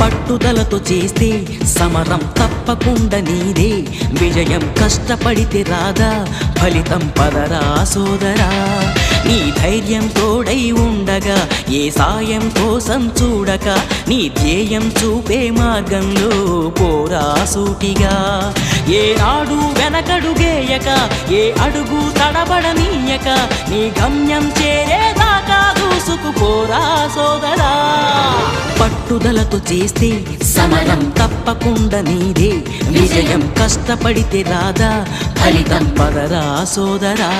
పట్టుదలతో చేస్తే సమరం తప్పకుండా నీదే, విజయం కష్టపడితే రాదా ఫలితం పదరా సోదరా. నీ ధైర్యం తోడై ఉండగా ఏ సాయం కోసం చూడక, నీ ధ్యేయం చూపే మార్గంలో పోరా సూటిగా. ఏ నాడు వెనకడుగేయక, ఏ అడుగు తడబడనీయక, నీ గమ్యం చేరేదాకా దూసుకుపోరా సోదరా. పట్టుదలతో చేస్తే సమరం తప్పకుండా నీదే, విజయం కష్టపడితే రాదా ఫలితం పదరా సోదరా.